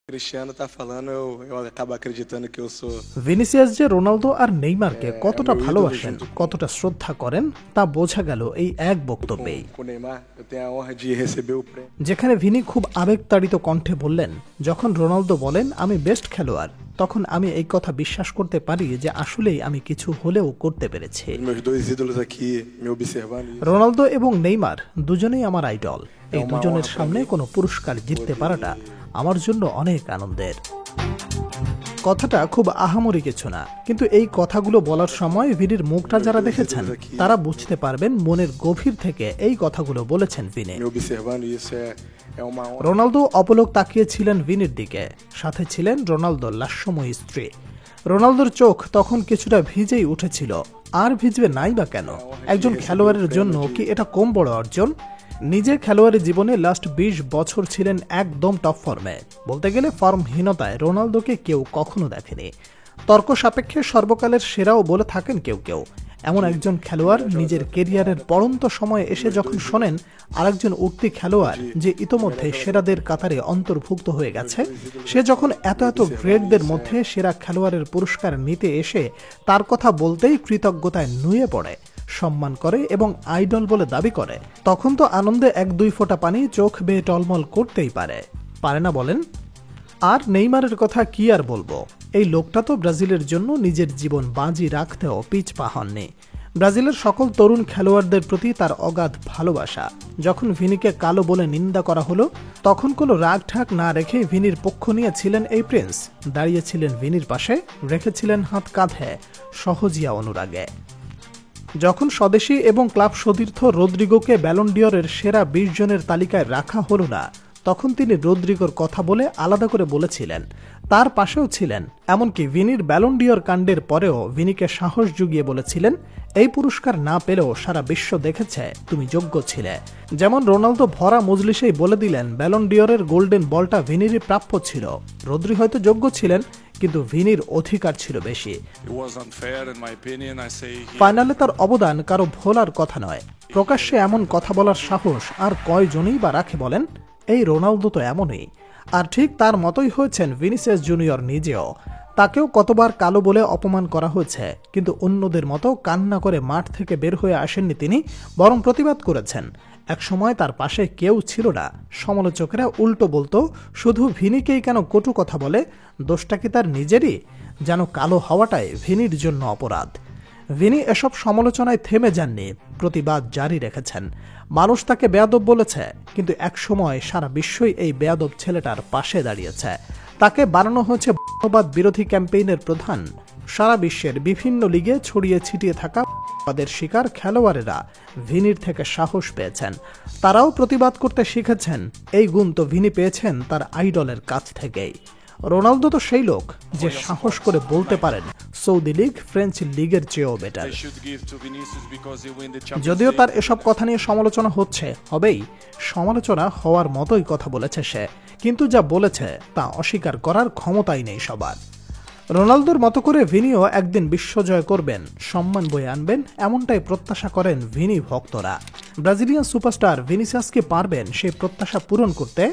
Cristiano tá falando, eu acabo acreditando que eu sou Vinicius যে Ronaldo আর নেইমারকে é কতটা meu ídolo ভালোবাসেন, junto কতটা শ্রদ্ধা করেন তা বোঝা গেল এই এক বক্তব্যেই। com o Neymar. Eu tenho a honra de receber o prêmio. যেখানে ভিনি খুব আবেগতাড়িত কণ্ঠে বললেন, যখন রোনালদো বলেন আমি বেস্ট খেলোয়াড়, তখন আমি এই কথা বিশ্বাস করতে পারি যে আসলেই আমি কিছু হলেও করতে পেরেছি। Meus dois ídolos aqui me observando isso. Ronaldo এবং নেইমার দুজনেই আমার আইডল। এই দুজনের সামনে কোনো পুরস্কার জিততে পারাটা আমার জন্য অনেক আনন্দের। কথাটা খুব আহামরি কিছু না, কিন্তু এই কথাগুলো বলার সময় ভিনির মুখটা যারা দেখেছেন তারা বুঝতে পারবেন মনের গভীর থেকে এই কথাগুলো বলেছেন Vini. Me observando isso é uma honra. Ronaldo অপলক তাকিয়েছিলেন ভিনির দিকে, সাথে ছিলেন রোনালদোর লাস্যময়ী স্ত্রী। রোনালদোর চোখ তখন কিছুটা ভিজেই উঠেছিল, আর ভিজবে নাই বা কেন? একজন খেলোয়াড়ের জন্য কি এটা কম বড় অর্জন? নিজের খেলোয়াড়ি জীবনে লাস্ট 20 বছর ছিলেন একদম টপ ফর্মে, বলতে গেলে ফর্মহীনতায় রোনালদোকে কেউ কখনো দেখেনি। তর্ক সাপেক্ষে সর্বকালের সেরাও বলে থাকেন কেউ কেউ। এমন একজন খেলোয়াড় নিজের কেরিয়ারের পড়ন্ত সময়ে এসে যখন শোনেন আরেকজন উঠতি খেলোয়াড় যে ইতোমধ্যে সেরাদের কাতারে অন্তর্ভুক্ত হয়ে গেছে, সে যখন এত এত গ্রেটদের মধ্যে সেরা খেলোয়াড়ের পুরস্কার নিতে এসে তার কথা বলতেই কৃতজ্ঞতায় নুয়ে পড়ে, সম্মান করে এবং আইডল বলে দাবি করে, তখন তো আনন্দে 1-2 ফোঁটা পানি চোখ বেয়ে টলমল করতেই পারে না বলেন? আর নেইমারের কথা কি আর বলবো, এই লোকটা তো ব্রাজিলের জন্য নিজের জীবন বাজি রাখতেও পিছপা হননি। ব্রাজিলের সকল তরুণ খেলোয়াড়দের প্রতি তার অগাধ ভালোবাসা। যখন ভিনিকে কালো বলে নিন্দা করা হলো, তখন কোনো রাগ ঠাক না রেখে ভিনির পক্ষ নিয়েছিলেন এই প্রিন্স। দাঁড়িয়েছিলেন ভিনির পাশে, রেখেছিলেন হাত কাঁধে সহজিয়া অনুরাগে। যখন স্বদেশী এবং ক্লাব সতীর্থ রদ্রিগোকে ব্যালন ডিওরের সেরা 20 জনের তালিকায় রাখা হলো না, তখন তিনি রদ্রিগোর কথা বলে আলাদা করে বলেছিলেন, তার পাশেও ছিলেন। এমনকি ভিনির ব্যালন ডিওর কাণ্ডের পরেও ভিনিকে সাহস জুগিয়ে বলেছিলেন, এই পুরস্কার না পেলেও সারা বিশ্ব দেখেছে তুমি যোগ্য ছিলে। যেমন রোনালদো ভরা মজলিসেই বলে দিলেন ব্যালন ডিওরের গোল্ডেন বলটা ভিনিরই প্রাপ্য ছিল। রদ্রি হয়তো যোগ্য ছিলেন, কিন্তু ভিনির অধিকার ছিল বেশি। ফাইনালে তার অবদান কারো ভোলার কথা নয়। প্রকাশ্যে এমন কথা বলার সাহস আর কয়জনই বা রাখে বলেন? এই রোনালদো তো এমনই। আর ঠিক তার মতোই হয়েছেন ভিনিসিয়াস জুনিয়র নিজেও। তাকেও কতবার কালো বলে অপমান করা হয়েছে, কিন্তু অন্যদের মতো কান্না করে মাঠ থেকে বের হয়ে আসেননি তিনি, বরং প্রতিবাদ করেছেন। এক সময় তার পাশে কেউ ছিল না, সমালোচকেরা উল্টো বলতো শুধু ভিনিকেই কেন কটু কথা বলে, দোষটা কি তার নিজেরই? যেন কালো হওয়াটাই ভিনির জন্য অপরাধ। ভিনি এসব সমালোচনায় থেমে যাননি, প্রতিবাদ জারি রেখেছেন। মানুষ তাকে বেয়াদব বলেছে, কিন্তু এক সময় সারা বিশ্বই এই বেয়াদব ছেলেটার পাশে দাঁড়িয়েছে। তাকে বানানো হয়েছে বর্ণবাদ বিরোধী ক্যাম্পেইনের প্রধান। সারা বিশ্বের বিভিন্ন লিগে ছড়িয়ে ছিটিয়ে থাকা তাদের শিকার খেলোয়াড়েরা ভিনির থেকে সাহস পেয়েছেন। তারাও প্রতিবাদ করতে শিখেছেন। এই গুণ তো ভিনি পেয়েছেন তার আইডলের কাছ থেকেই। রোনালদো তো সেই লোক যে সাহস করে বলতে পারেন সৌদি লিগ ফ্রেঞ্চ লিগের চেয়েও বেটার। যদিও তার এসব কথা নিয়ে সমালোচনা হবেই, সমালোচনা হওয়ার মতোই কথা বলেছে সে, কিন্তু যা বলেছে তা অস্বীকার করার ক্ষমতাই নেই সবার। রোনালদোর মতো করে ভিনিও একদিন বিশ্বজয় করবেন, সম্মান বয়ে আনবেন, এমনটাই প্রত্যাশা করেন ভিনি ভক্তরা। ব্রাজিলিয়ান সুপারস্টার ভিনিসিয়াস কি পারবেন সেই প্রত্যাশা পূরণ করতে?